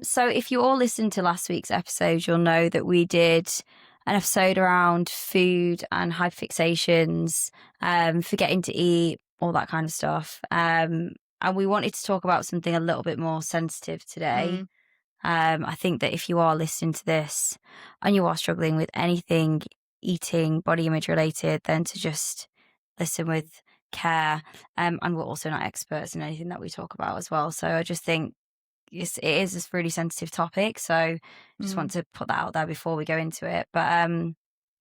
So if you all listened to last week's episode, you'll know that we did an episode around food and hyperfixations, forgetting to eat, all that kind of stuff. And we wanted to talk about something a little bit more sensitive today. I think that if you are listening to this and you are struggling with anything eating, body image related, then to just listen with care. And we're also not experts in anything that we talk about as well. So I just think it is a really sensitive topic. So just want to put that out there before we go into it. But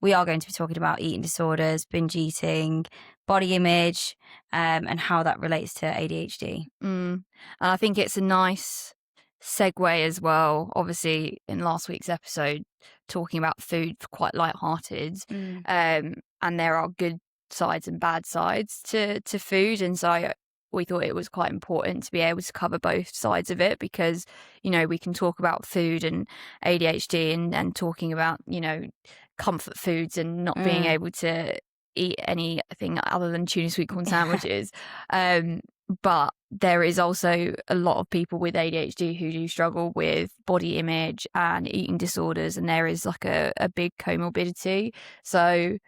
we are going to be talking about eating disorders, binge eating, body image, and how that relates to ADHD. And I think it's a nice segue as well. Obviously, in last week's episode, talking about food for quite lighthearted, and there are good sides and bad sides to food, and so we thought it was quite important to be able to cover both sides of it, because we can talk about food and ADHD and talking about comfort foods and not being able to eat anything other than tuna sweet corn sandwiches. But there is also a lot of people with ADHD who do struggle with body image and eating disorders, and there is like a big comorbidity. So,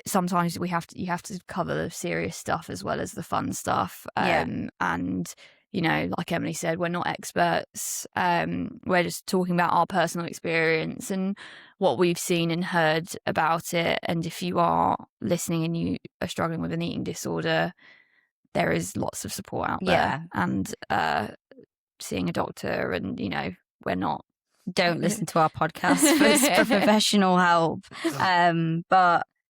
sometimes you have to cover the serious stuff as well as the fun stuff. And like Emily said, we're not experts. We're just talking about our personal experience and what we've seen and heard about it. And if you are listening and you are struggling with an eating disorder, there is lots of support out there. And seeing a doctor, and we're not. Don't listen to our podcast for professional help.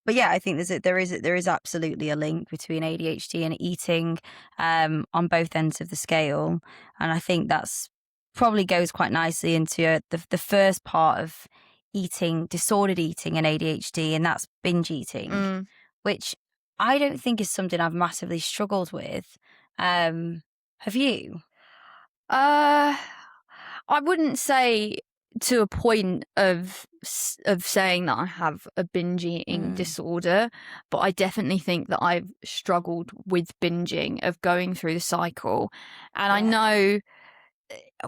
But yeah, I think there is absolutely a link between ADHD and eating on both ends of the scale, and I think that's probably goes quite nicely into the first part of eating, disordered eating and ADHD, and that's binge eating, which I don't think is something I've massively struggled with. Have you? I wouldn't say to a point of saying that I have a binge eating disorder, but I definitely think that I've struggled with binging, of going through the cycle. And I know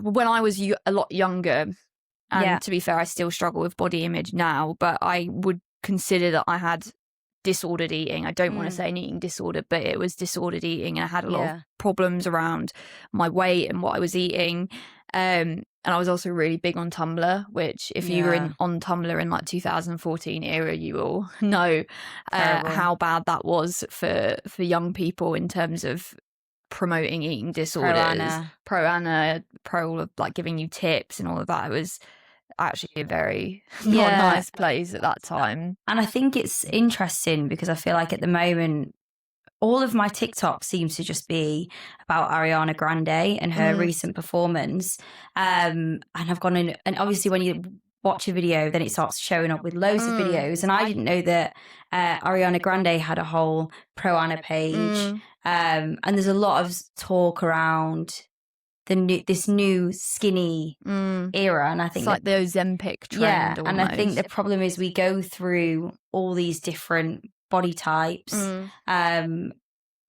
when I was a lot younger, and to be fair, I still struggle with body image now, but I would consider that I had disordered eating. I don't want to say an eating disorder, but it was disordered eating, and I had a lot of problems around my weight and what I was eating. And I was also really big on Tumblr, which if you were on Tumblr in like 2014 era, you will know how bad that was for young people in terms of promoting eating disorders. Pro Anna, all of like giving you tips and all of that. It was actually a very not nice place at that time. And I think it's interesting because I feel like at the moment, all of my TikTok seems to just be about Ariana Grande and her recent performance. And I've gone in, and obviously when you watch a video, then it starts showing up with loads of videos. And I didn't know that Ariana Grande had a whole Pro Anna page. And there's a lot of talk around this new skinny era. And I think it's like the Ozempic trend. And I think the problem is we go through all these different body types, and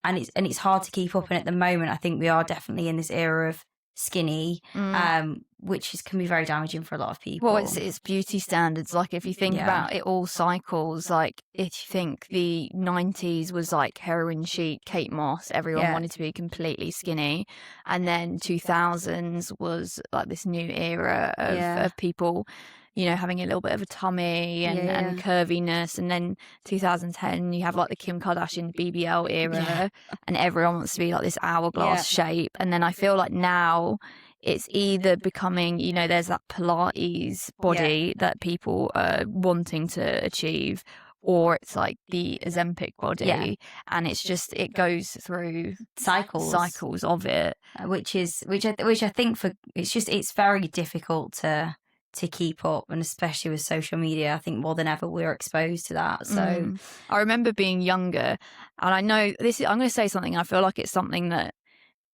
it's hard to keep up. And at the moment, I think we are definitely in this era of skinny, which can be very damaging for a lot of people. Well, it's beauty standards. Like if you think about it, all cycles. Like if you think the 90s was like heroin chic, Kate Moss, everyone wanted to be completely skinny, and then 2000s was like this new era of people, having a little bit of a tummy and curviness. And then 2010, you have like the Kim Kardashian BBL era, and everyone wants to be like this hourglass shape. And then I feel like now it's either becoming, there's that Pilates body that people are wanting to achieve, or it's like the Ozempic body, and it's just, it goes through cycles of it, which I think it's very difficult to keep up, and especially with social media, I think more than ever we're exposed to that. So I remember being younger, and I know I'm going to say something, and I feel like it's something that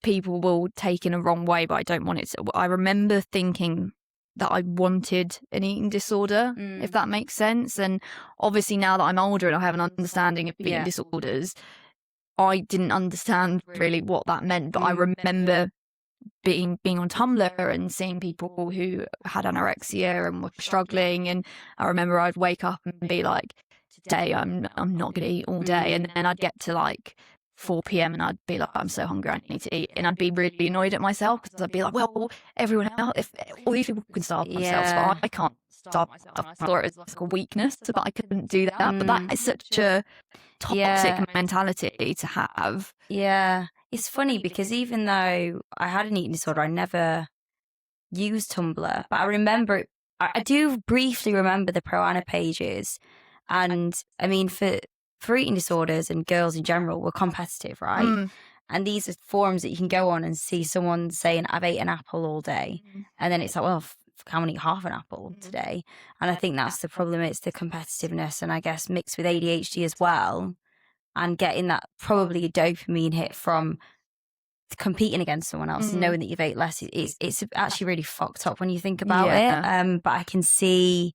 people will take in a wrong way, but I don't want it to. I remember thinking that I wanted an eating disorder, if that makes sense. And obviously now that I'm older and I have an understanding of eating disorders, I didn't understand really what that meant, but I remember being on Tumblr and seeing people who had anorexia and were struggling. And I remember I'd wake up and be like, today I'm not going to eat all day. And then I'd get to like 4 p.m. and I'd be like, I'm so hungry, I need to eat. And I'd be really annoyed at myself because I'd be like, well, everyone else, if all these people can starve themselves, but I can't starve myself. I thought it was like a weakness, but I couldn't do that. But that is such a toxic mentality to have. Yeah. It's funny because even though I had an eating disorder, I never used Tumblr. But I remember it, I do briefly remember the pro-ana pages. And I mean, for eating disorders and girls in general, we're competitive, right? And these are forums that you can go on and see someone saying, I've ate an apple all day. And then it's like, well, can we eat half an apple today? And I think that's the problem. It's the competitiveness, and I guess mixed with ADHD as well. And getting that probably dopamine hit from competing against someone else, knowing that you've ate less, it's actually really fucked up when you think about it. But I can see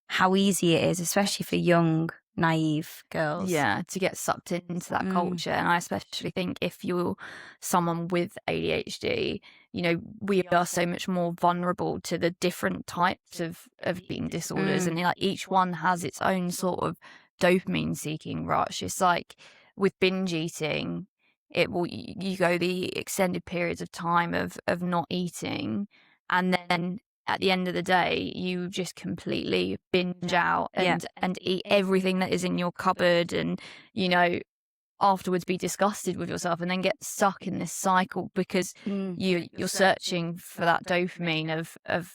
how easy it is, especially for young, naive girls. Yeah, to get sucked into that culture. And I especially think if you're someone with ADHD, you know, we are so much more vulnerable to the different types of eating disorders. And like each one has its own sort of dopamine seeking rush. It's like with binge eating, you go the extended periods of time of not eating, and then at the end of the day you just completely binge out and eat everything that is in your cupboard, and you know, afterwards be disgusted with yourself and then get stuck in this cycle because you're searching for that dopamine of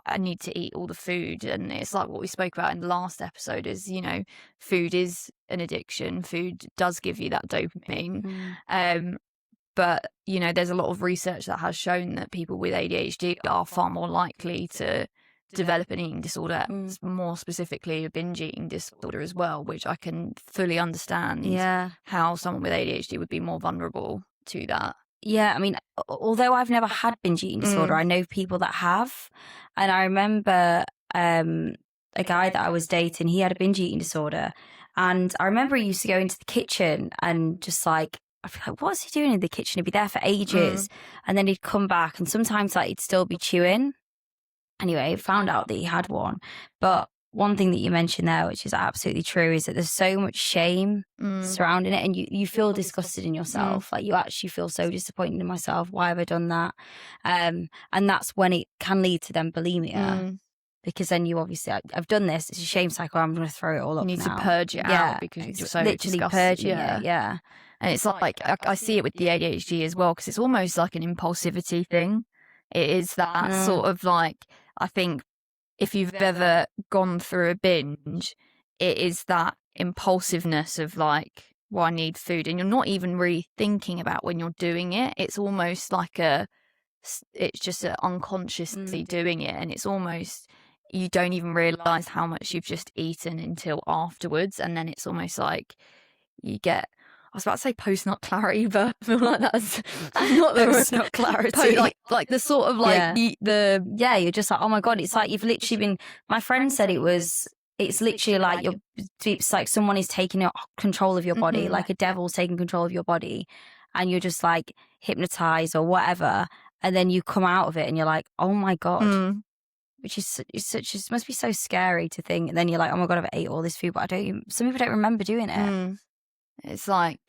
I need to eat all the food. And it's like what we spoke about in the last episode is, you know, food is an addiction. Food does give you that dopamine. But, you know, there's a lot of research that has shown that people with ADHD are far more likely to develop an eating disorder, more specifically a binge eating disorder as well, which I can fully understand how someone with ADHD would be more vulnerable to that. Yeah, I mean, although I've never had binge eating disorder, I know people that have. And I remember a guy that I was dating, he had a binge eating disorder. And I remember he used to go into the kitchen and just like, I'd be like, what's he doing in the kitchen? He'd be there for ages. And then he'd come back and sometimes like he'd still be chewing. Anyway, found out that he had one. But one thing that you mentioned there, which is absolutely true, is that there's so much shame surrounding it, and you feel disgusted in yourself. Like you actually feel so disappointed in myself. Why have I done that? And that's when it can lead to then bulimia. Because then you obviously, I've done this, it's a shame cycle, I'm going to throw it all up now. You need to purge it out because you're so literally disgusted. purging it, yeah. And it's like, I see it with the ADHD as well, because it's almost like an impulsivity thing. It is that sort of like, I think if you've ever gone through a binge, it is that impulsiveness of like, well, I need food. And you're not even really thinking about when you're doing it. It's almost like it's just unconsciously doing it. And it's almost, you don't even realise how much you've just eaten until afterwards. And then it's almost like you get, I was about to say post-nut clarity, but I feel like that's not the post-nut clarity. Like the sort of like you're just like, oh my God, it's like you've literally been, my friend said it's literally like it's like someone is taking control of your body, like a devil's taking control of your body, and you're just like hypnotized or whatever, and then you come out of it and you're like, oh my God. Which is such, it must be so scary to think. And then you're like, oh my God, I've ate all this food, but some people don't remember doing it. It's like,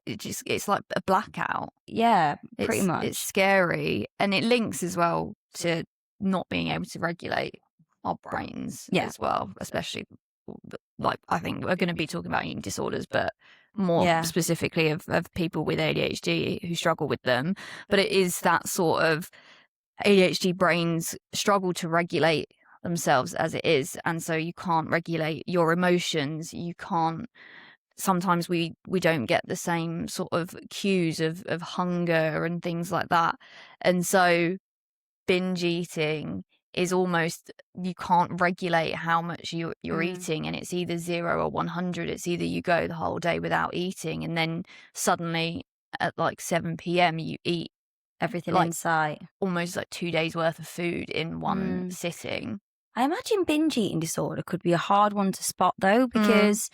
it's like a blackout. Yeah, pretty much. It's scary. And it links as well to not being able to regulate our brains as well, especially like, I think we're going to be talking about eating disorders, but more specifically of people with ADHD who struggle with them. But it is that sort of ADHD brains struggle to regulate themselves as it is. And so you can't regulate your emotions. You can't, sometimes we don't get the same sort of cues of hunger and things like that. And so binge eating is almost, you can't regulate how much you're eating, and it's either 0 or 100. It's either you go the whole day without eating and then suddenly at like 7 p.m. you eat everything like, in sight, almost like 2 days worth of food in one sitting. I imagine binge eating disorder could be a hard one to spot though, because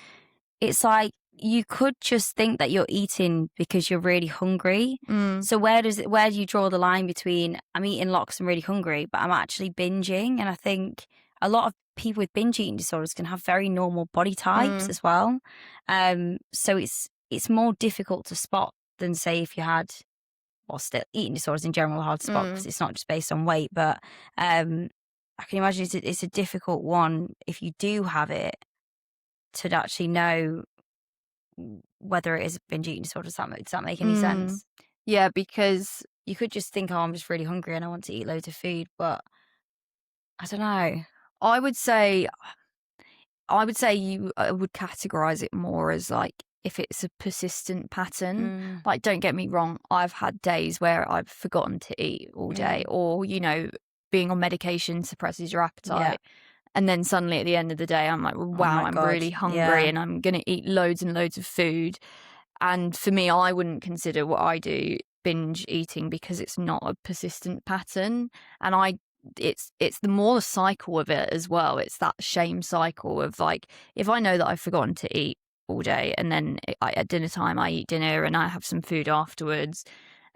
it's like you could just think that you're eating because you're really hungry. So where do you draw the line between I'm eating lots, I'm really hungry, but I'm actually binging? And I think a lot of people with binge eating disorders can have very normal body types as well. So it's more difficult to spot than, say, if you had, well, still eating disorders in general are hard to spot because it's not just based on weight. But I can imagine it's a difficult one if you do have it to actually know whether it is a binge eating disorder. Does that make any sense? Yeah, because you could just think, oh, I'm just really hungry and I want to eat loads of food, but I don't know. I would say you would categorize it more as like if it's a persistent pattern. Like, don't get me wrong, I've had days where I've forgotten to eat all day, or being on medication suppresses your appetite. And then suddenly at the end of the day, I'm like, wow, I'm really hungry and I'm going to eat loads and loads of food. And for me, I wouldn't consider what I do binge eating because it's not a persistent pattern. And it's the more the cycle of it as well. It's that shame cycle of like, if I know that I've forgotten to eat all day and then at dinner time I eat dinner and I have some food afterwards,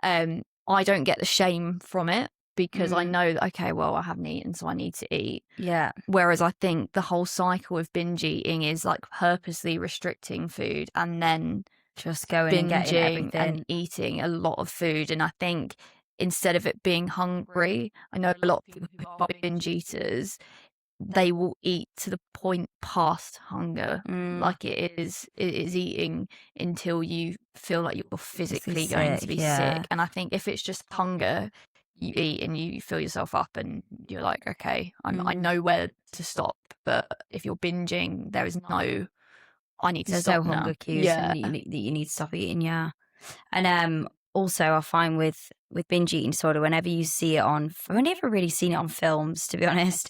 I don't get the shame from it. Because I know that, okay, well, I haven't eaten, so I need to eat. Yeah. Whereas I think the whole cycle of binge eating is like purposely restricting food and then just going and getting everything and eating a lot of food. And I think instead of it being hungry, I know a lot of people who are binge eaters, they will eat to the point past hunger. Like it is eating until you feel like you're physically going to be sick. And I think if it's just hunger, you eat and you fill yourself up and you're like, okay, I know where to stop. But if you're binging, there is no, I need to There's stop no hunger cues that you need to stop eating. And also I find with binge eating disorder, whenever you see it I've never really seen it on films, to be honest.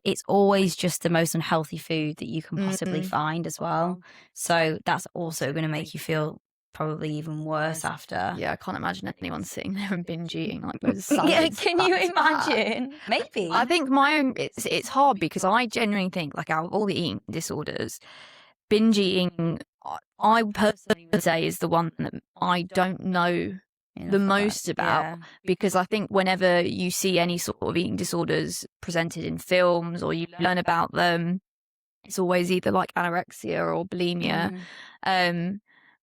It's always just the most unhealthy food that you can possibly find as well. So that's also going to make you feel probably even worse after. Yeah, I can't imagine anyone sitting there and binge eating like those salads. Can you imagine? Maybe. I think it's hard because I genuinely think, like, out of all the eating disorders, binge eating, I personally would say, is the one that I don't know the most about. Because I think whenever you see any sort of eating disorders presented in films or you learn about them, it's always either like anorexia or bulimia.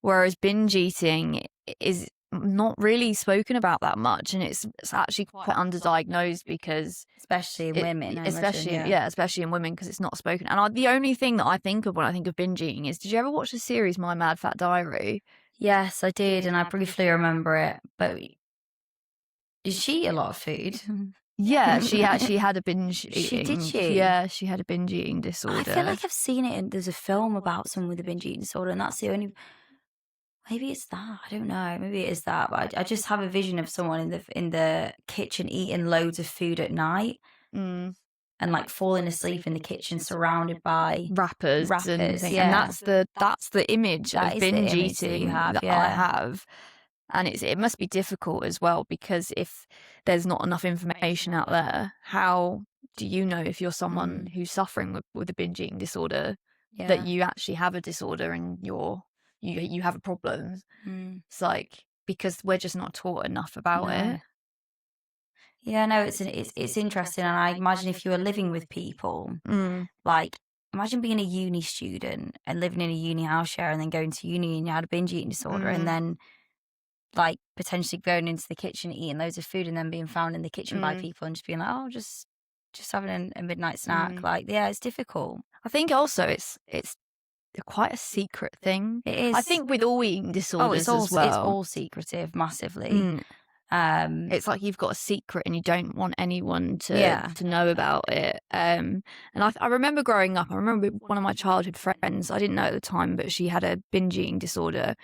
Whereas binge eating is not really spoken about that much, and it's actually quite underdiagnosed because especially in women, especially in women, because it's not spoken. And the only thing that I think of when I think of binge eating is, did you ever watch the series My Mad Fat Diary? Yes, I did, and I briefly remember it. But did she eat a lot of food? Yeah, she actually had a binge eating. Did she? Yeah, she had a binge eating disorder. I feel like I've seen it, and there's a film about someone with a binge eating disorder, and that's the only. Maybe it's that. I don't know. Maybe it is that. But I just have a vision of someone in the kitchen eating loads of food at night, and like falling asleep in the kitchen surrounded by wrappers. And that's the image of binge eating that I have. And it must be difficult as well, because if there's not enough information out there, how do you know if you're someone who's suffering with a binge eating disorder that you actually have a disorder and you have a problem? It's like, because we're just not taught enough about it. Yeah, no, it's interesting. And I imagine if you were living with people, like, imagine being a uni student and living in a uni house share and then going to uni and you had a binge eating disorder and then like potentially going into the kitchen, eating loads of food and then being found in the kitchen by people and just being like, oh, just having a midnight snack. Like, yeah, it's difficult. I think also it's quite a secret thing. It is. I think with all eating disorders as well. It's all secretive massively. It's like you've got a secret and you don't want anyone to know about it. And I remember growing up, I remember one of my childhood friends, I didn't know at the time, but she had a binge eating disorder.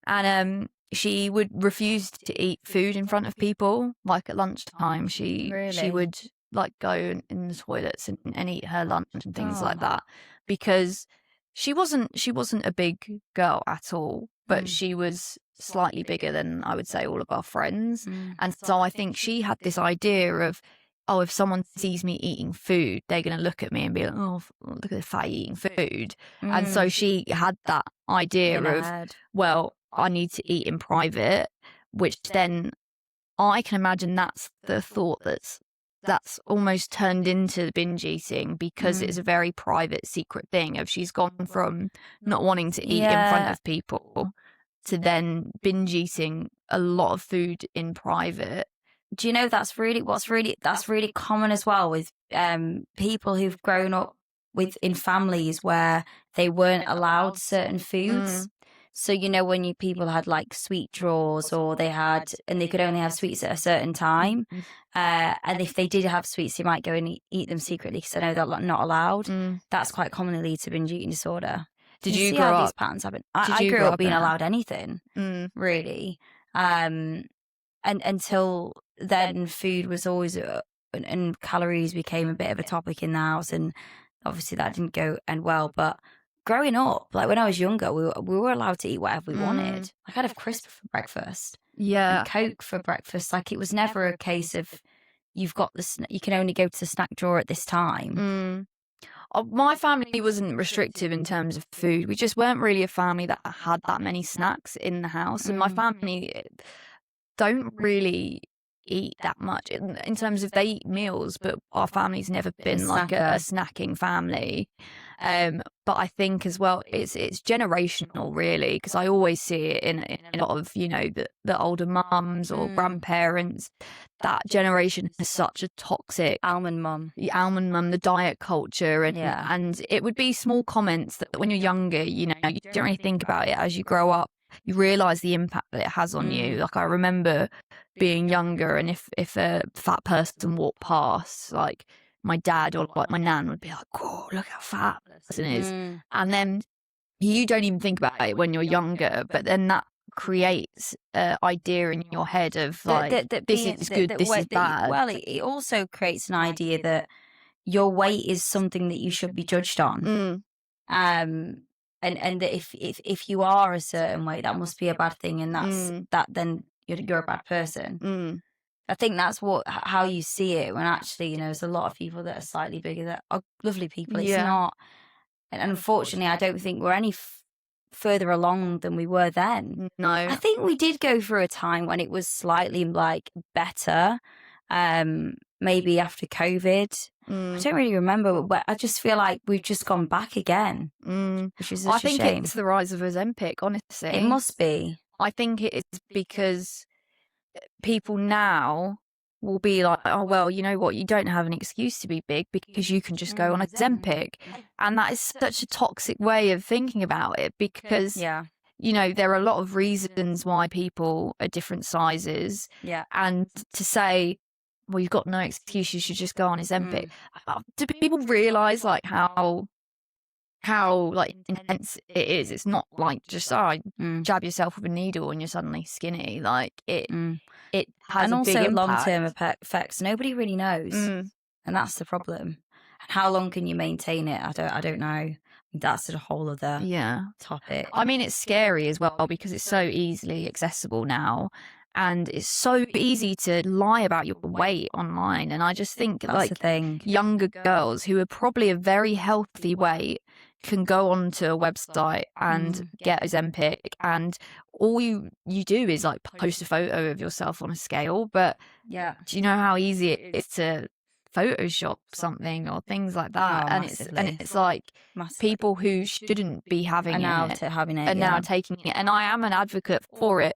And she would refuse to eat food in front of people. Like at lunchtime, she would like go in the toilets and eat her lunch and things like that, because she wasn't a big girl at all, but she was slightly bigger than, I would say, all of our friends. And so I think she had this idea of, oh, if someone sees me eating food, they're going to look at me and be like, oh, look at the fatty eating food. And so she had that idea of, well, I need to eat in private, which then I can imagine that's the thought that's almost turned into binge eating, because it's a very private, secret thing. If she's gone from not wanting to eat in front of people to then binge eating a lot of food in private. Do you know that's really common as well with people who've grown up in families where they weren't allowed certain foods. So, you know, when people had like sweet drawers, or and they could only have sweets at a certain time. And if they did have sweets, they might go and eat them secretly because I know they're not allowed. That's quite commonly leads to binge eating disorder. Did you grow up? These patterns happen? I grew up being allowed anything, really. And until then, food was always, and calories became a bit of a topic in the house. And obviously that didn't go end well. But growing up, like when I was younger, we were allowed to eat whatever we wanted. Like I'd have crisp for breakfast. And Coke for breakfast. Like it was never a case of you can only go to the snack drawer at this time. My family wasn't restrictive in terms of food. We just weren't really a family that had that many snacks in the house. And my family don't really eat that much in terms of they eat meals, but our family's never been like a snacking family. But I think as well, it's generational really, because I always see it in a lot of, you know, the older mums or grandparents. That generation is such a toxic almond mum, the diet culture, and it would be small comments that when you're younger, you know, you don't really think about it. As you grow up, you realise the impact that it has on you. Like I remember being younger, and if a fat person walked past, like my dad or like my nan would be like, "Oh, look how fat that person is," and then you don't even think about it when you're younger, but then that creates an idea in your head of like this is good, this is bad. Well, it also creates an idea that your weight is something that you should be judged on. And that if you are a certain weight, that must be a bad thing, and then you're a bad person. I think that's how you see it, when actually, you know, there's a lot of people that are slightly bigger that are lovely people. It's not, and unfortunately, I don't think we're any further along than we were then. No, I think we did go through a time when it was slightly like better. Maybe after COVID. I don't really remember, but I just feel like we've just gone back again, which is such a shame. I think it's the rise of Ozempic, honestly. It must be. I think it is because people now will be like, oh, well, you know what? You don't have an excuse to be big because you can just go on Ozempic. And that is such a toxic way of thinking about it, because, you know, there are a lot of reasons why people are different sizes. And to say, well, you've got no excuse, you should just go on Ozempic. Do people realise like how like intense it is? It's not like just jab yourself with a needle and you're suddenly skinny. Like it has and a big also impact. long-term effects. Nobody really knows, and that's the problem. And how long can you maintain it? I don't know. That's a whole other topic. I mean, it's scary as well because it's so easily accessible now. And it's so easy to lie about your weight online. And I just think that's the thing. Younger girls who are probably a very healthy weight can go onto a website and get Ozempic, and all you do is like post a photo of yourself on a scale. But do you know how easy it is to Photoshop something or things like that? And it's like people who shouldn't be having it are now taking it. And I am an advocate for it,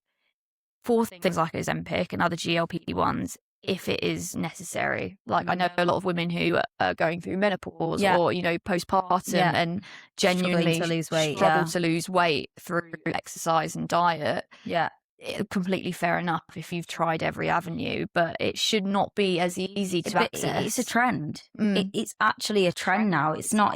for things like Ozempic and other GLP-1s, if it is necessary. Like I know a lot of women who are going through menopause or, you know, postpartum and genuinely struggle to lose weight through exercise and diet. Completely fair enough if you've tried every avenue, but it should not be as easy to access. It's a trend. It's actually a trend now. It's not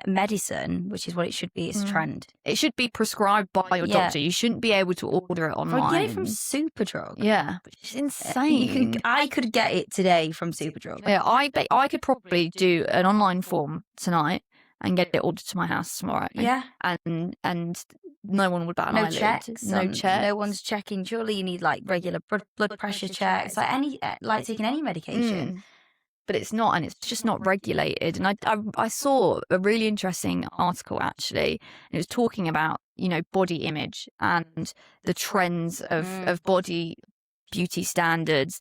medicine, which is what it should be. It's a trend. It should be prescribed by your doctor. You shouldn't be able to order it online. Get it from Superdrug. Which is insane. I could get it today from Superdrug. I could probably do an online form tonight and get it ordered to my house tomorrow. Yeah. And no one would bat an No eyelid. checks. No one's checking. Surely you need like regular blood pressure checks, like taking any medication. But it's not, and it's just not regulated. And I saw a really interesting article actually. It was talking about, you know, body image and the trends of body beauty standards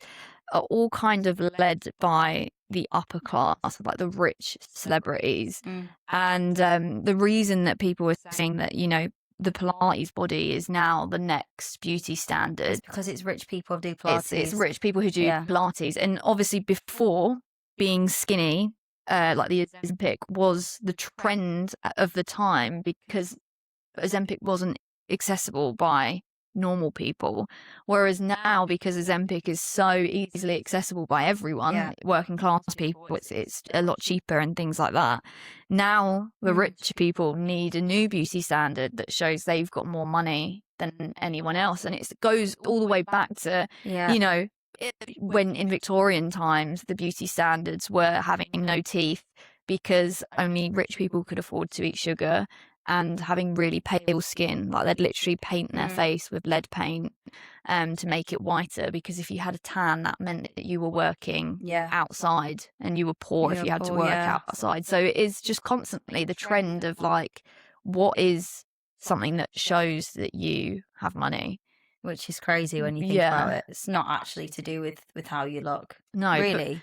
are all kind of led by the upper class, like the rich celebrities. And the reason that people were saying that, you know, the Pilates body is now the next beauty standard. It's because it's rich people who do Pilates. It's rich people who do Pilates. And obviously before, being skinny, like the Ozempic, was the trend of the time because Ozempic wasn't accessible by normal people. Whereas now, because Ozempic is so easily accessible by everyone, working class people, it's a lot cheaper and things like that. Now the rich people need a new beauty standard that shows they've got more money than anyone else. And it goes all the way back to, you know, when in Victorian times the beauty standards were having no teeth because only rich people could afford to eat sugar, and having really pale skin, like they'd literally paint their face with lead paint to make it whiter, because if you had a tan that meant that you were working outside and you were poor if you had to work outside. So it is just constantly the trend of like, what is something that shows that you have money? Which is crazy when you think about it. It's not actually to do with how you look. No, really.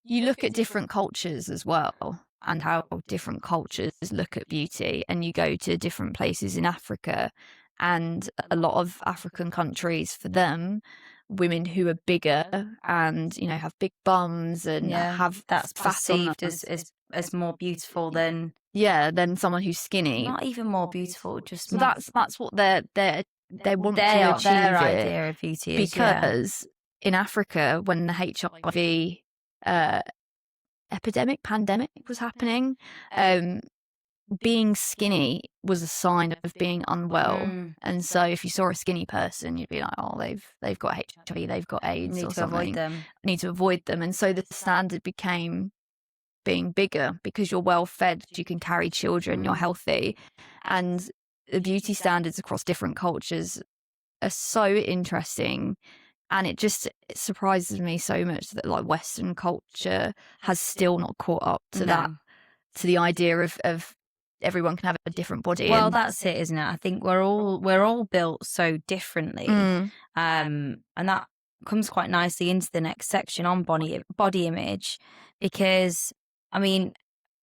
You look at different cultures as well, and how different cultures look at beauty. And you go to different places in Africa, and a lot of African countries, for them, women who are bigger and, you know, have big bums and have that's perceived as more beautiful than someone who's skinny. Not even more beautiful, just so that's what they want to achieve their idea of beauty is, because in Africa, when the HIV pandemic was happening, being skinny was a sign of being unwell. And so if you saw a skinny person, you'd be like, oh, they've got HIV, they've got AIDS, or something. Need to avoid them. And so the standard became being bigger, because you're well fed, you can carry children, you're healthy. And the beauty standards across different cultures are so interesting. And it surprises me so much that like Western culture has still not caught up to that, to the idea of everyone can have a different body. Well, that's it, isn't it? I think we're all built so differently, and that comes quite nicely into the next section on body image, because I mean,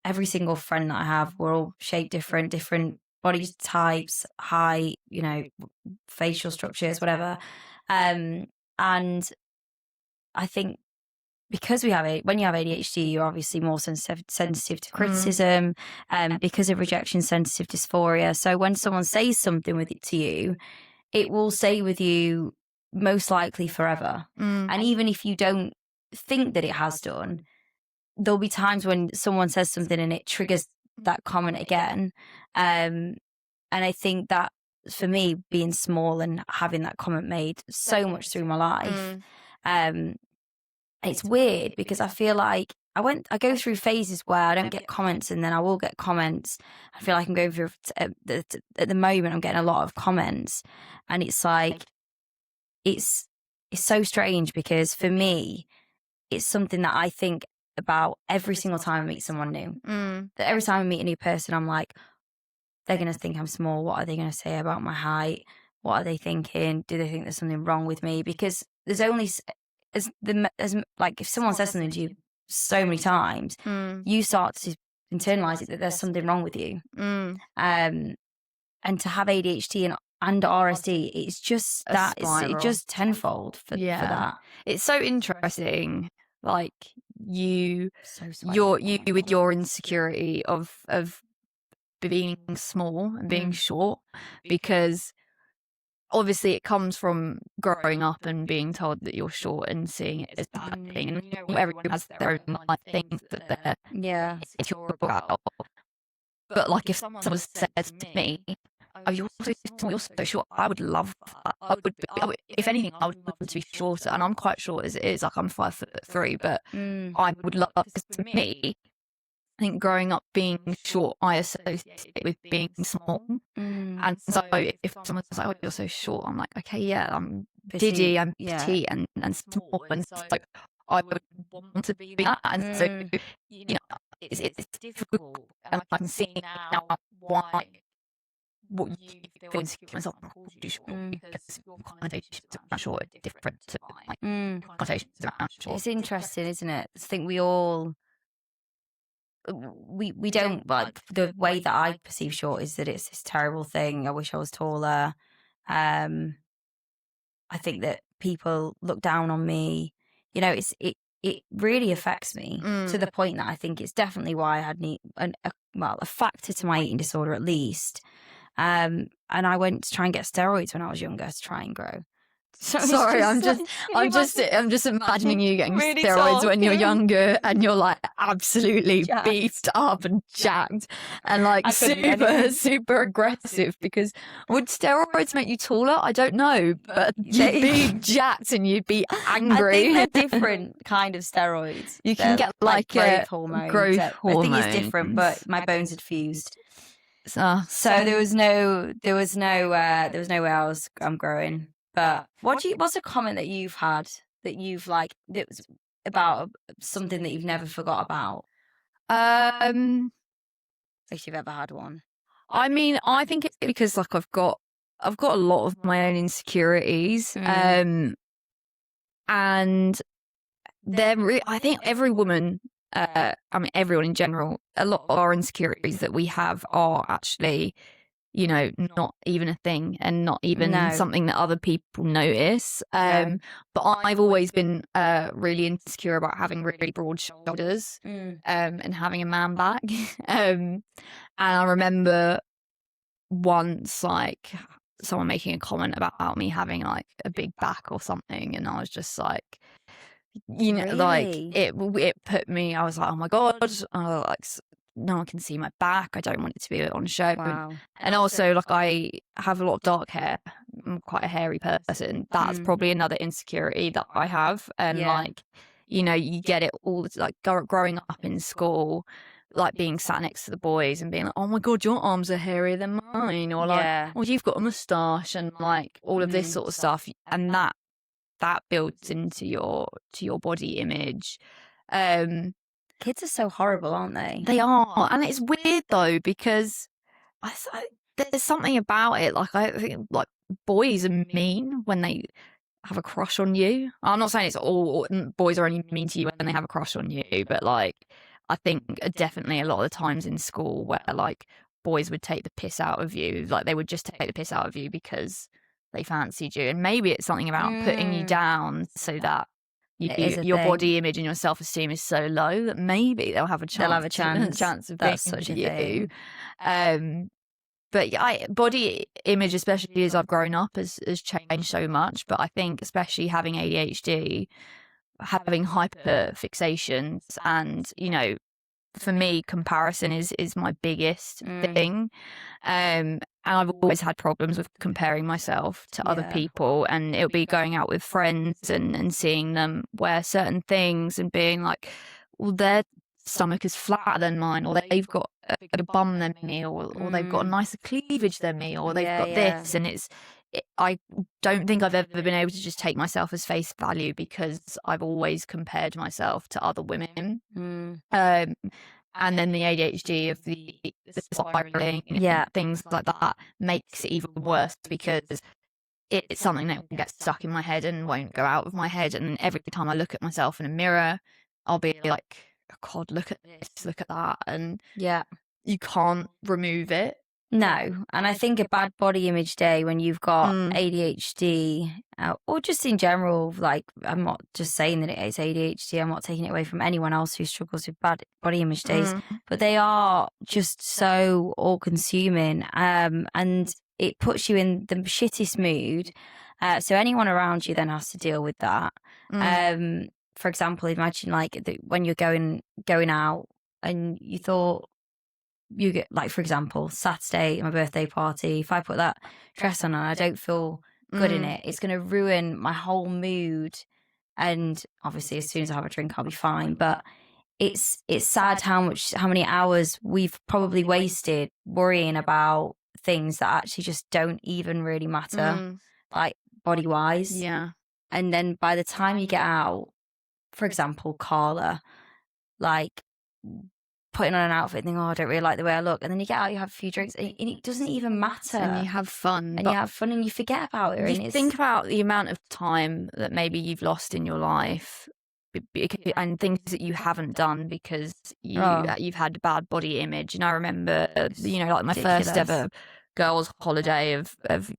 every single friend that I have, we're all shaped different body types, height, you know, facial structures, whatever. And I think because when you have ADHD, you're obviously more sensitive to criticism, because of rejection, sensitive dysphoria. So when someone says something to you, it will stay with you most likely forever. And even if you don't think that it has done, there'll be times when someone says something and it triggers that comment again. And I think that for me, being small and having that comment made so much through my life, it's weird because I feel like I go through phases where I don't get comments, and then I will get comments. I feel like I'm going through at the moment I'm getting a lot of comments, and it's like it's so strange, because for me it's something that I think about every single time I meet someone new. That every time I meet a new person, I'm like, they're going to think I'm small. What are they going to say about my height? What are they thinking? Do they think there's something wrong with me? Because there's only like if someone says something to you so many times, you start to internalize it that there's something wrong with you. And to have ADHD and RSD, it's just it's just tenfold for that. It's so interesting. Like you with your insecurity of being small and being short, because obviously it comes from growing up and being told that you're short and seeing it as a bad thing, and everyone has their own life things that they're insecure about. But like if someone said to me, oh, you're so short, I would love that. I would, if anything, I would love to be shorter, and I'm quite short as it is. Like I'm 5'3", but I would love, because to me, I think growing up being short, I associate it with being small. And so if someone's like, oh, you're so short, I'm like, okay, yeah, I'm diddy, I'm petite and small. And so I would want to be that. And so, it's difficult. And I can see now why what you feel insecure when someone calls you short, because your connotations around short are different to connotations around short. It's interesting, isn't it? I think we all... we don't, like, the way that I perceive short is that it's this terrible thing. I wish I was taller. I think that people look down on me. It really affects me to the point that I think it's definitely why I had a factor to my eating disorder at least. And I went to try and get steroids when I was younger to try and grow. Sorry, I'm just imagining you getting really steroids when you're younger and you're like absolutely Jacked. beefed up and jacked and like super aggressive. Because would steroids make you taller? I don't know, but you'd be jacked and you'd be angry. I think they're different kind of steroids. You can get like growth hormones. growth I hormones. think it's different, but my bones had fused. So there was no way I'm growing. But what's a comment that you've had that you've like that was about something that you've never forgot about? If you've ever had one. I mean, I think it's because like I've got a lot of my own insecurities, and I think every woman, I mean everyone in general, a lot of our insecurities that we have are actually, not even a thing and not even something that other people notice. But I've always been really insecure about having really broad shoulders and having a man back. And I remember once like someone making a comment about me having like a big back or something, and I was just like, like it put me, I was like, oh my God, like no one can see my back. I don't want it to be on show. Wow. And also, like, I have a lot of dark hair. I'm quite a hairy person. That's probably another insecurity that I have. And like, you get it all, like growing up in school, like being sat next to the boys and being like, oh my God, your arms are hairier than mine. Or like, oh, you've got a moustache, and like all of this sort of stuff. And that builds into your body image. Kids are so horrible, aren't they? They are. And it's weird though, because there's something about it. Like, I think like boys are mean when they have a crush on you. I'm not saying it's all boys are only mean to you when they have a crush on you, but like I think definitely a lot of the times in school where like boys would take the piss out of you, like they would just take the piss out of you because they fancied you. And maybe it's something about putting you down so that your body image and your self-esteem is so low that maybe they'll have a chance of being such you. But body image, especially as I've grown up, has changed so much. But I think especially having ADHD, having hyperfixations, and for me, comparison is my biggest thing. And I've always had problems with comparing myself to other people, and it'll be going out with friends and seeing them wear certain things and being like, well, their stomach is flatter than mine, or they've got a bigger bum than me, or they've got a nicer cleavage than me, or they've got this. And I don't think I've ever been able to just take myself as face value, because I've always compared myself to other women. And then the ADHD of the spiraling, things like that makes it even worse, because it's something that gets stuck in my head and won't go out of my head. And every time I look at myself in a mirror, I'll be like, oh God, look at this, look at that. And you can't remove it. No. And I think a bad body image day when you've got ADHD, or just in general, like, I'm not just saying that it's ADHD, I'm not taking it away from anyone else who struggles with bad body image days, but they are just so all-consuming, and it puts you in the shittest mood. So anyone around you then has to deal with that. For example, imagine like when you're going out and you thought, you get, like, for example, Saturday, my birthday party, if I put that dress on and I don't feel good in it, it's going to ruin my whole mood. And obviously, as soon as I have a drink, I'll be fine. But it's sad how many hours we've probably wasted worrying about things that actually just don't even really matter, like body wise. Yeah. And then by the time you get out, for example, Carla, like putting on an outfit and thinking, oh, I don't really like the way I look. And then you get out, you have a few drinks, and it doesn't even matter. And you have fun. And you have fun and you forget about it. You think about the amount of time that maybe you've lost in your life and things that you haven't done because you've had a bad body image. And I remember, like my first ever girls' holiday of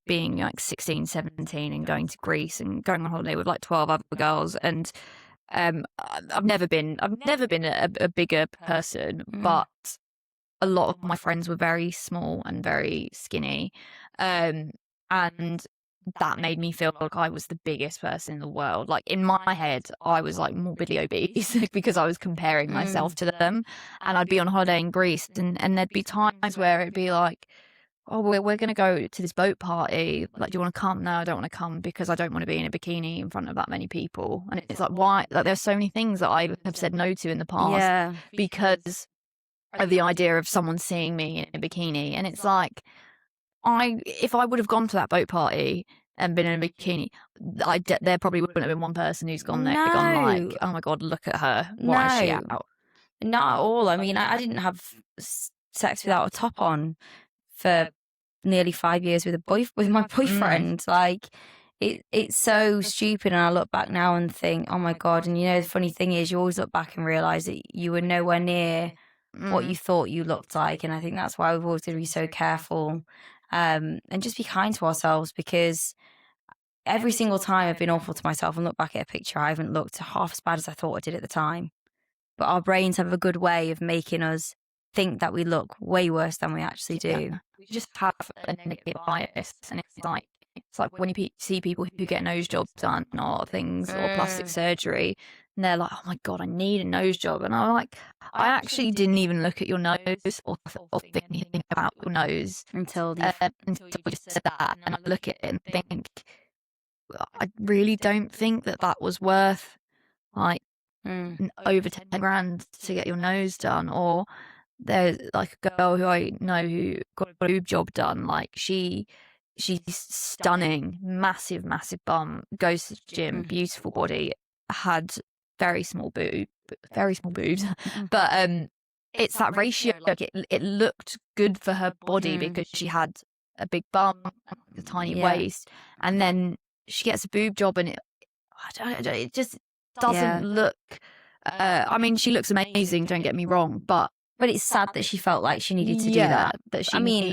being like 16, 17 and going to Greece and going on holiday with like 12 other girls. And I've never been a bigger person, but a lot of my friends were very small and very skinny, and that made me feel like I was the biggest person in the world. Like in my head, I was like morbidly obese because I was comparing myself to them. And I'd be on holiday in Greece, and there'd be times where it'd be like, oh, we're going to go to this boat party. Like, do you want to come? No, I don't want to come because I don't want to be in a bikini in front of that many people. And it's like, why? Like, there's so many things that I have said no to in the past because of the idea of someone seeing me in a bikini. And it's like, if I would have gone to that boat party and been in a bikini, there probably wouldn't have been one person who's gone there, gone like, oh my God, look at her. Why is she out? Not at all. I mean, I didn't have sex without a top on for nearly 5 years with my boyfriend. Like it's so stupid, and I look back now and think, oh my God. And the funny thing is, you always look back and realize that you were nowhere near what you thought you looked like. And I think that's why we've always got to be so careful, and just be kind to ourselves, because every single time I've been awful to myself and look back at a picture, I haven't looked half as bad as I thought I did at the time. But our brains have a good way of making us think that we look way worse than we actually do. We just have a negative bias, and it's like when you see people who get nose jobs done or things or plastic surgery, and they're like, oh my God, I need a nose job. And I'm like, I actually didn't even look at your nose or think anything about your nose until you just said that. And I look at it and think, I really don't think that was worth like over 10 grand to get your nose done. Or there's like a girl who I know who got a boob job done. Like she's stunning, massive bum, goes to the gym, beautiful body, had very small boobs, but it's that ratio. Like it looked good for her body because she had a big bum, a tiny waist, and then she gets a boob job, and it just doesn't look. I mean, she looks amazing. Don't get me wrong, but it's sad that she felt like she needed to do that.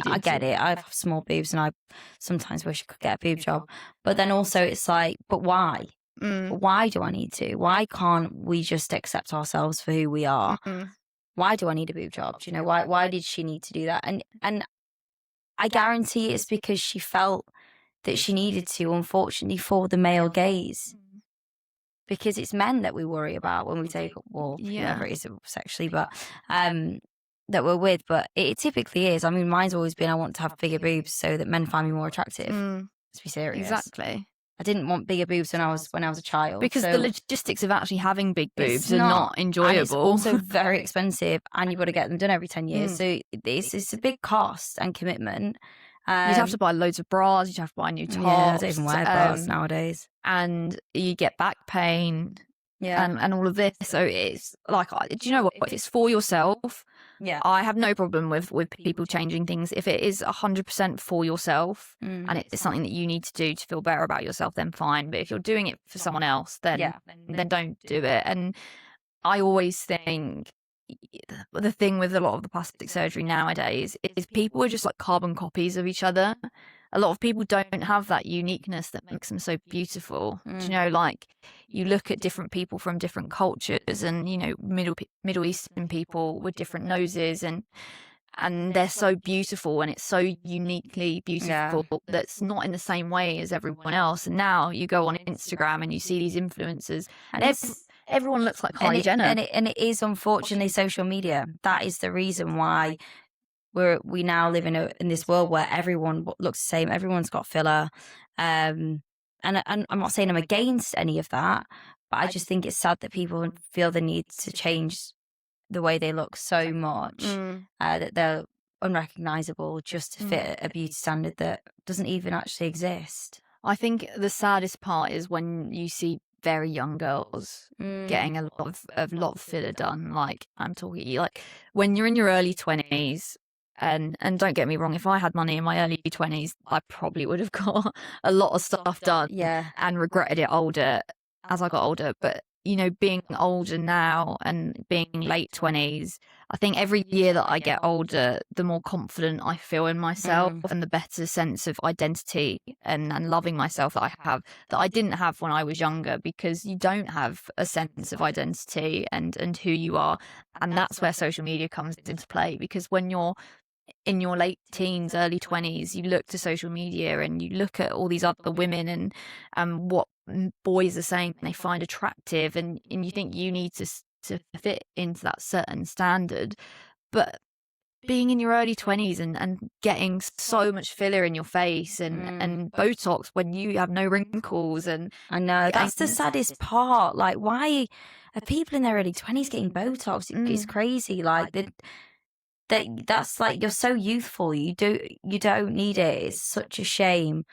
I get it. I have small boobs, and I sometimes wish I could get a boob job. But then also, it's like, but why? Why do I need to? Why can't we just accept ourselves for who we are? Why do I need a boob job? Do you know, why did she need to do that? And I guarantee it's because she felt that she needed to, unfortunately, for the male gaze. Because it's men that we worry about when we take up walk, whatever it is sexually, but that we're with. But it typically is. I mean, mine's always been, I want to have bigger boobs so that men find me more attractive. Let's be serious. Exactly. I didn't want bigger boobs when I was a child, because the logistics of actually having big boobs are not enjoyable. And it's also very expensive, and you've got to get them done every 10 years. So it's a big cost and commitment. You'd have to buy loads of bras. You'd have to buy new tops. Yeah, I don't even wear bras nowadays. And you get back pain. And all of this. So it's like, do you know what? If it's for yourself, I have no problem with people changing things. If it is 100% for yourself and it's something that you need to do to feel better about yourself, then fine. But if you're doing it for someone else, then don't do it. And I always think the thing with a lot of the plastic surgery nowadays is people are just like carbon copies of each other. A lot of people don't have that uniqueness that makes them so beautiful. Do you know, like you look at different people from different cultures, and Middle Eastern people with different noses, and they're so beautiful, and it's so uniquely beautiful that's not in the same way as everyone else. And now you go on Instagram and you see these influencers, and everyone looks like Kylie Jenner. And it is, unfortunately, social media. That is the reason why we now live in this world where everyone looks the same. Everyone's got filler. And I'm not saying I'm against any of that, but I just think it's sad that people feel the need to change the way they look so much that they're unrecognizable just to fit a beauty standard that doesn't even actually exist. I think the saddest part is when you see very young girls getting a lot of filler done. Like, I'm talking like when you're in your early 20s, and don't get me wrong, if I had money in my early 20s, I probably would have got a lot of stuff done and regretted it as I got older. But you know, being older now and being late 20s, I think every year that I get older, the more confident I feel in myself and the better sense of identity and loving myself that I have, that I didn't have when I was younger, because you don't have a sense of identity and who you are. And that's where social media comes into play, because when you're in your late teens, early 20s, you look to social media and you look at all these other women and what boys are saying they find attractive, and you think you need to fit into that certain standard. But being in your early 20s and getting so much filler in your face and Botox when you have no wrinkles, and I know that's the saddest part. Like, why are people in their early 20s getting Botox? It's crazy. Like that's like, you're so youthful, you don't need it. It's such a shame.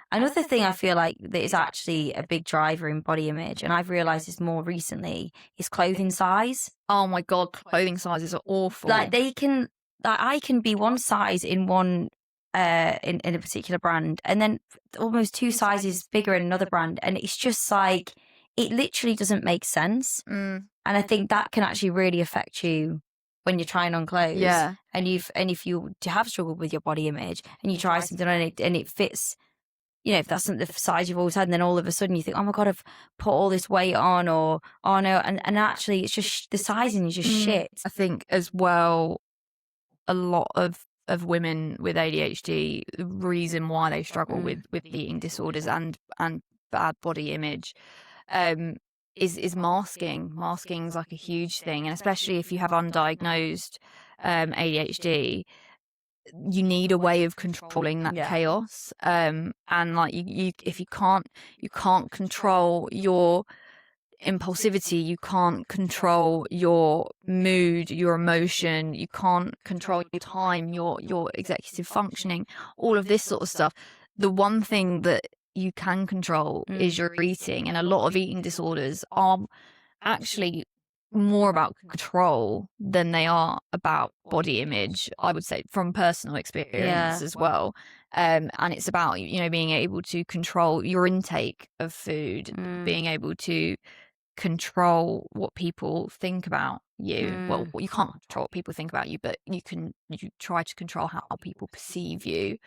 Another thing I feel like that is actually a big driver in body image, and I've realised this more recently, is clothing size. Oh my God, clothing sizes are awful. Like, I can be one size in one in a particular brand, and then almost 2 sizes bigger in another brand, and it's just like, it literally doesn't make sense. And I think that can actually really affect you when you're trying on clothes. Yeah. And if you have struggled with your body image and you try something on it and it fits, you know, if that's not the size you've always had, and then all of a sudden you think, oh my God, I've put all this weight on, or oh no, and actually it's just the sizing is just shit. I think as well, a lot of women with ADHD, the reason why they struggle with eating disorders and bad body image is masking. Masking's like a huge thing, and especially if you have undiagnosed ADHD, you need a way of controlling that chaos. And like you if you can't control your impulsivity, you can't control your mood, your emotion, you can't control your time, your executive functioning, all of this sort of stuff. The one thing that you can control is your eating, and a lot of eating disorders are actually more about control than they are about body image, I would say, from personal experience as well. And it's about, you know, being able to control your intake of food, being able to control what people think about you. Well, you can't control what people think about you, but you try to control how people perceive you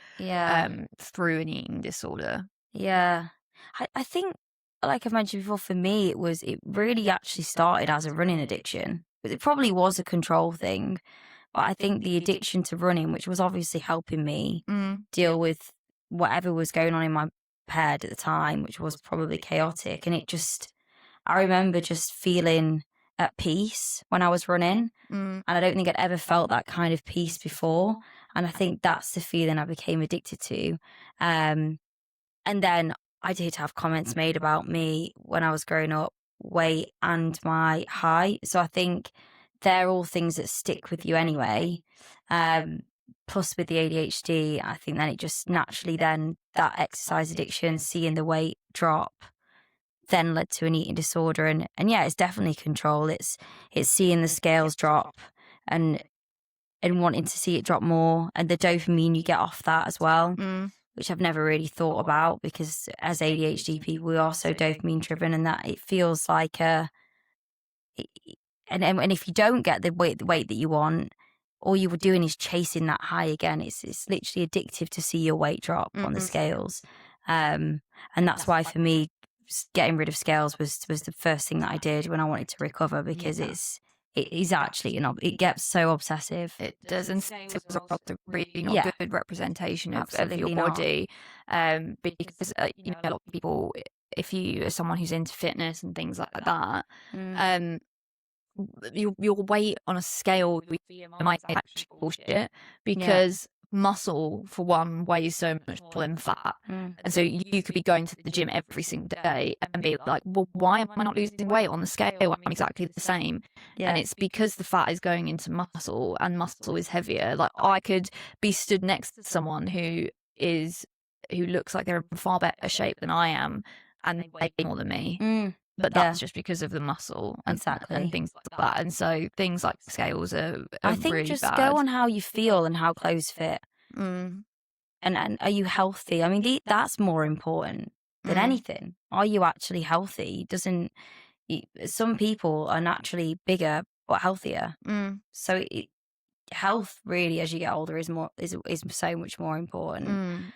through an eating disorder. I think, like I've mentioned before, for me it really actually started as a running addiction. But it probably was a control thing, but I think the addiction to running, which was obviously helping me deal with whatever was going on in my head at the time, which was probably chaotic, and I remember just feeling at peace when I was running, and I don't think I'd ever felt that kind of peace before, and I think that's the feeling I became addicted to. And then I did have comments made about me when I was growing up, weight and my height. So I think they're all things that stick with you anyway. Plus with the ADHD, I think then it just naturally, then that exercise addiction, seeing the weight drop, then led to an eating disorder. And yeah, it's definitely control. It's seeing the scales drop and wanting to see it drop more, and the dopamine you get off that as well. Which I've never really thought about, because as ADHD people, we are so dopamine driven, and that it feels like and if you don't get the weight that you want, all you were doing is chasing that high again. It's literally addictive to see your weight drop on the scales. And that's why for me, getting rid of scales was the first thing that I did when I wanted to recover, because it is actually, it gets so obsessive. It does, and it's really not a good representation of your body. Because you know, a lot of people, if you are someone who's into fitness and things like that, your weight on a scale might actually bullshit, because muscle, for one, weighs so much more than fat. And so you could be going to the gym every single day and be like, well, why am I not losing weight on the scale? I'm exactly the same. And it's because the fat is going into muscle, and muscle is heavier. Like, I could be stood next to someone who looks like they're in far better shape than I am, and they weigh more than me. But that's just because of the muscle and things like that. And so things like scales are I think really just bad. go on how you feel and how clothes fit. And are you healthy? I mean, that's more important than anything. Are you actually healthy? Some people are naturally bigger but healthier. So health really, as you get older, is so much more important.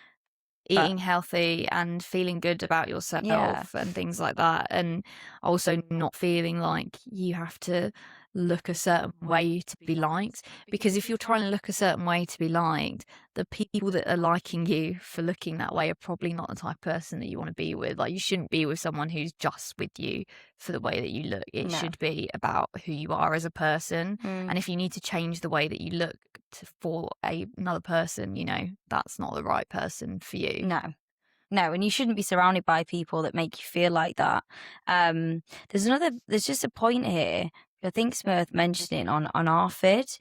Eating healthy and feeling good about yourself and things like that, and also not feeling like you have to look a certain way to be liked, because if you're trying to look a certain way to be liked, the people that are liking you for looking that way are probably not the type of person that you want to be with. Like, you shouldn't be with someone who's just with you for the way that you look. It should be about who you are as a person. And if you need to change the way that you look for another person, that's not the right person for you. No, and you shouldn't be surrounded by people that make you feel like that. There's just a point here. I think Smurth mentioned it on ARFID,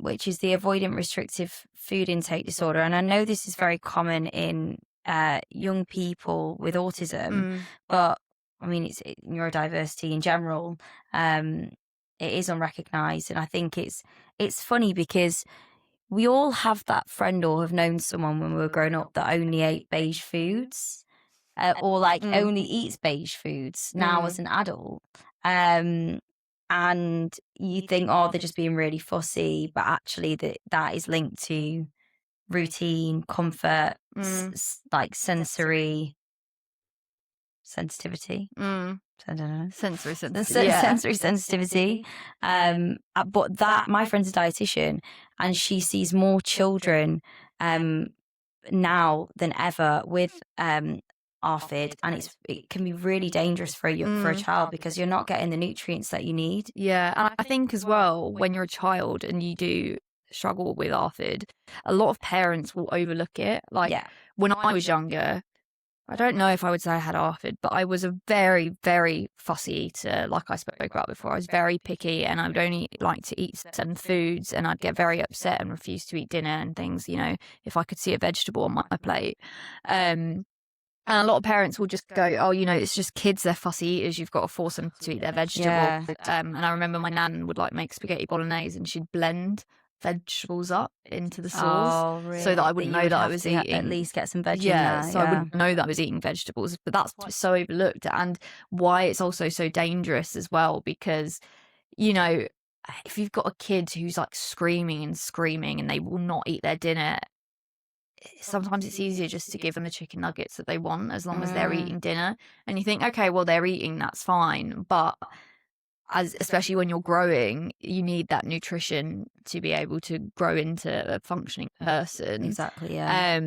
which is the avoidant restrictive food intake disorder. And I know this is very common in young people with autism, but I mean, it's neurodiversity in general. It is unrecognised, and I think it's funny because we all have that friend or have known someone when we were growing up that only ate beige foods, or only eats beige foods now as an adult. And you think, oh, they're just being really fussy, but actually that is linked to routine, comfort, like sensory sensitivity. I don't know. Sensory sensitivity. Sensory sensitivity. But that, my friend's a dietitian, and she sees more children now than ever with ARFID, and it can be really dangerous for a child because you're not getting the nutrients that you need. Yeah, and I think as well, when you're a child and you do struggle with ARFID, a lot of parents will overlook it. Like, when I was younger, I don't know if I would say I had ARFID, but I was a very, very fussy eater, like I spoke about before. I was very picky, and I would only like to eat certain foods, and I'd get very upset and refuse to eat dinner and things, if I could see a vegetable on my plate. And a lot of parents will just go, oh, it's just kids, they're fussy eaters, you've got to force them to eat their vegetables. And I remember my nan would make spaghetti bolognese, and she'd blend vegetables up into the sauce, so that I wouldn't know that I was eating. At least get some veg in there. So I wouldn't know that I was eating vegetables. But that's why it's so overlooked, and why it's also so dangerous as well, because if you've got a kid who's screaming and they will not eat their dinner, sometimes it's easier just to give them the chicken nuggets that they want, as long as they're eating dinner. And you think, okay, well, they're eating, that's fine. But especially when you're growing, you need that nutrition to be able to grow into a functioning person. Exactly, yeah.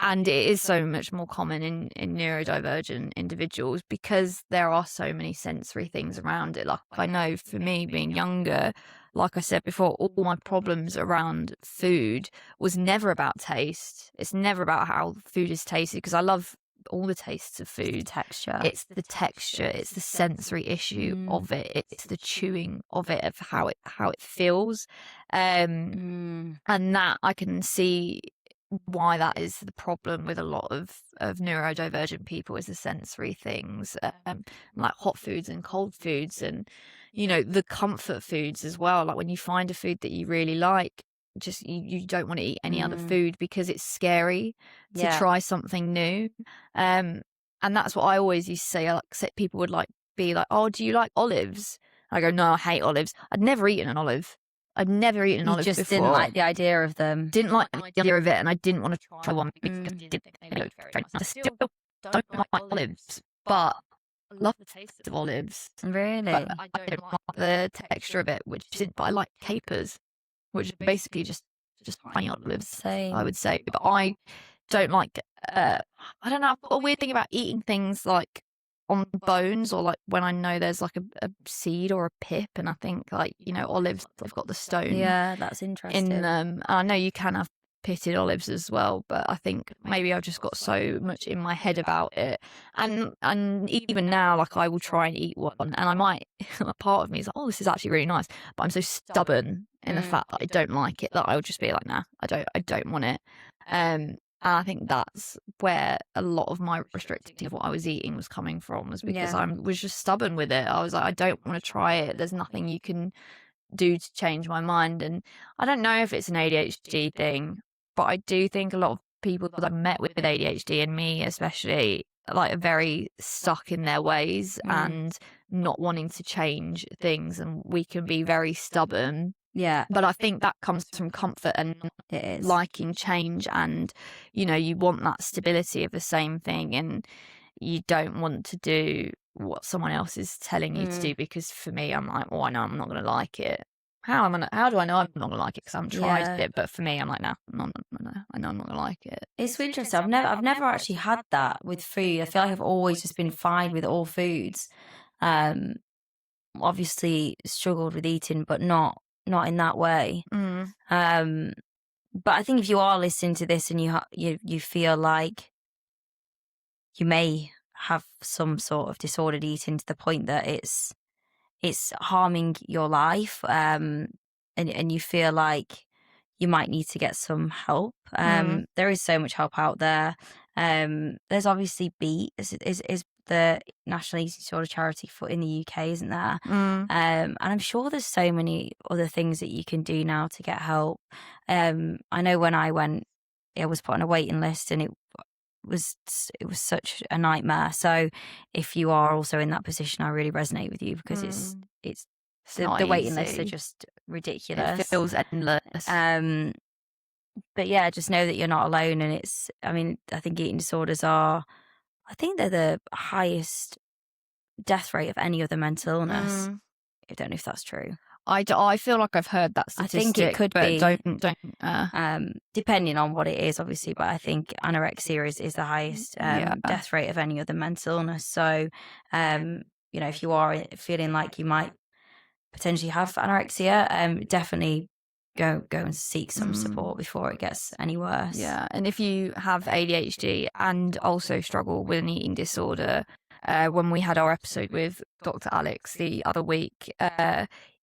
And it is so much more common in neurodivergent individuals, because there are so many sensory things around it. Like, I know for me, being younger, like I said before, all my problems around food was never about taste. It's never about how food is tasted, because I love all the tastes of food. It's the texture, it's the sensory issue of it, it's the chewing of it, of how it feels, and that I can see why that is the problem with a lot of neurodivergent people, is the sensory things, like hot foods and cold foods, and the comfort foods as well. Like, when you find a food that you really like, just you don't want to eat any other food because it's scary to try something new. And that's what I always used to say. People would be like, oh, do you like olives? I go, no, I hate olives. I'd never eaten an olive. I'd never eaten an olive before. You just didn't like the idea of them. Didn't like the idea of it, and I didn't want to try one because I didn't think they looked very nice. I still don't like olives, but I love the taste of olives. Really? But I don't like the texture of it, but I like capers, which are basically just tiny olives. Same. I would say. But I don't like, I don't know, I've got a weird thing about eating things on bones, or when I know there's a seed or a pip, and I think olives, they've got the stone that's interesting in them. And I know you can have pitted olives as well, but I think maybe I've just got so much in my head about it, and even now, like, I will try and eat one, and I might part of me is like, oh, this is actually really nice, but I'm so stubborn in the fact that I don't like it that I'll just be like, nah, I don't want it. And I think that's where a lot of my restricting of what I was eating was coming from, was because I was just stubborn with it. I was like, I don't want to try it. There's nothing you can do to change my mind. And I don't know if it's an ADHD thing, but I do think a lot of people that I've met with ADHD, and me especially, like, are very stuck in their ways and not wanting to change things, and we can be very stubborn. Yeah. But I think that comes from comfort and It is. liking change, and you want that stability of the same thing, and you don't want to do what someone else is telling you to do, because for me, I'm like, oh, I know I'm not going to like it. How do I know I'm not going to like it? Because I haven't tried it. But for me, I'm like, no, I know I'm not going to like it. It's interesting. I've never actually had that with food. I feel like I've always just been fine with all foods. Obviously struggled with eating, but not in that way. But I think if you are listening to this and you feel like you may have some sort of disordered eating to the point that it's harming your life, and you feel like you might need to get some help, there is so much help out there. There's obviously Beat is the National Eating Disorder charity in the UK, isn't there? And I'm sure there's so many other things that you can do now to get help. I know when I went, I was put on a waiting list, and it was such a nightmare. So if you are also in that position, I really resonate with you, because it's the waiting lists are just ridiculous. It feels endless. But yeah, just know that you're not alone. And I think eating disorders they're the highest death rate of any other mental illness. I don't know if that's true. I feel like I've heard that statistic. I think it could but be. Don't. Depending on what it is, obviously, but I think anorexia is the highest death rate of any other mental illness. So, if you are feeling like you might potentially have anorexia, definitely go and seek some support before it gets any worse. Yeah, and if you have ADHD and also struggle with an eating disorder, when we had our episode with Dr. Alex the other week,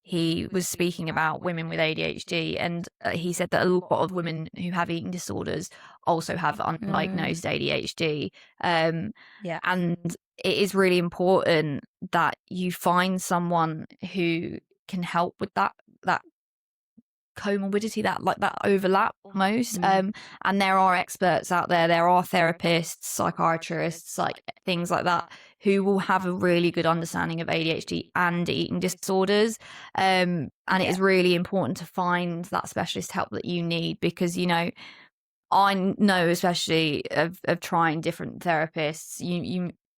he was speaking about women with ADHD, and he said that a lot of women who have eating disorders also have undiagnosed ADHD. And it is really important that you find someone who can help with that comorbidity, that overlap almost. And there are experts out there. There are therapists, psychiatrists, like things like that, who will have a really good understanding of ADHD and eating disorders. And it is really important to find that specialist help that you need, because, I know, especially of trying different therapists,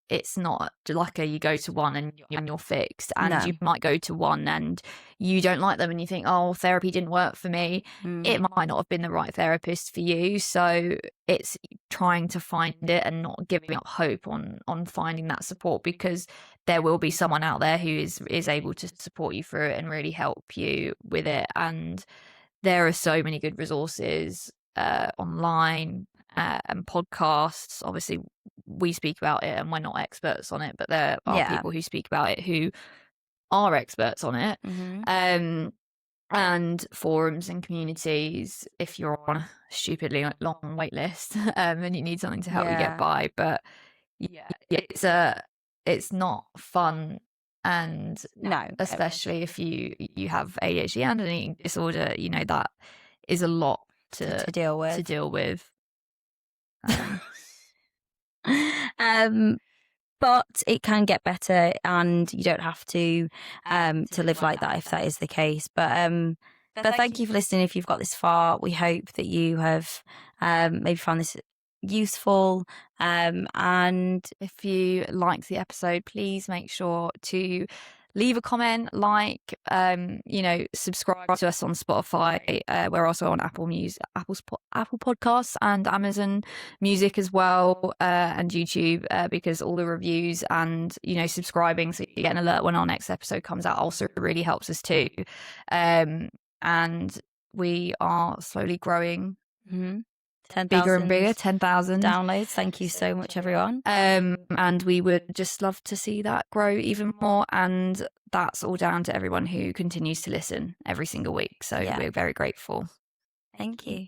it's not like you go to one and you're fixed, and you might go to one and you don't like them and you think, oh, therapy didn't work for me. It might not have been the right therapist for you. So it's trying to find it and not giving up hope on finding that support, because there will be someone out there who is able to support you through it and really help you with it. And there are so many good resources online and podcasts. Obviously we speak about it and we're not experts on it, but there are people who speak about it who are experts on it. And forums and communities if you're on a stupidly long wait list and you need something to help you get by. But it's not fun, and especially if you have ADHD and an eating disorder, that is a lot to deal with. But it can get better, and you don't have to live like that if that is the case. But thank you for listening. If you've got this far, we hope that you have maybe found this useful. And if you liked the episode, please make sure to leave a comment, subscribe to us on Spotify. We're also on Apple Podcasts and Amazon Music as well, and YouTube, because all the reviews and subscribing so you get an alert when our next episode comes out also really helps us too. And we are slowly growing 10,000 bigger and bigger, 10,000 downloads. Thank you so much, everyone. And we would just love to see that grow even more. And that's all down to everyone who continues to listen every single week. So we're very grateful. Thank you.